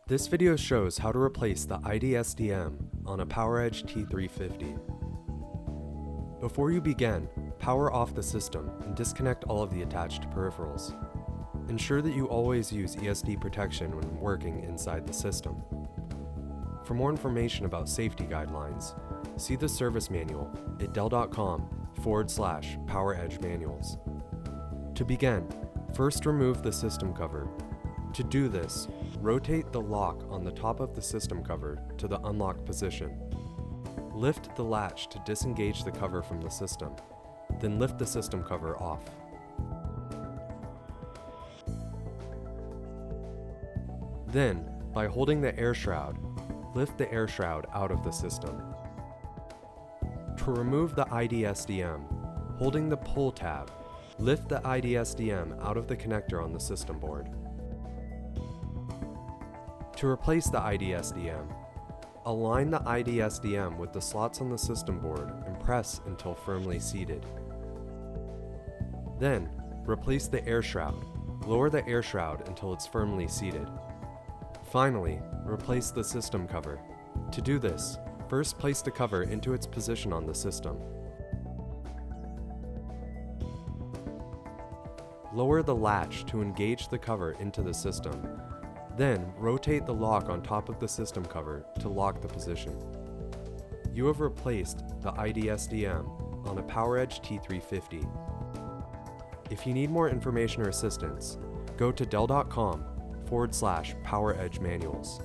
This video shows how to replace the IDSDM on a PowerEdge T350. Before you begin, power off the system and disconnect all of the attached peripherals. Ensure that you always use ESD protection when working inside the system. For more information about safety guidelines, see the service manual at dell.com/PowerEdge manuals. To begin, first remove the system cover. To do this, rotate the lock on the top of the system cover to the unlock position. Lift the latch to disengage the cover from the system, then lift the system cover off. Then, by holding the air shroud, lift the air shroud out of the system. To remove the IDSDM, holding the pull tab, lift the IDSDM out of the connector on the system board. To replace the IDSDM, align the IDSDM with the slots on the system board and press until firmly seated. Then, replace the air shroud. Lower the air shroud until it's firmly seated. Finally, replace the system cover. To do this, first place the cover into its position on the system. Lower the latch to engage the cover into the system. Then, rotate the lock on top of the system cover to lock the position. You have replaced the IDSDM on a PowerEdge T350. If you need more information or assistance, go to dell.com/PowerEdge manuals.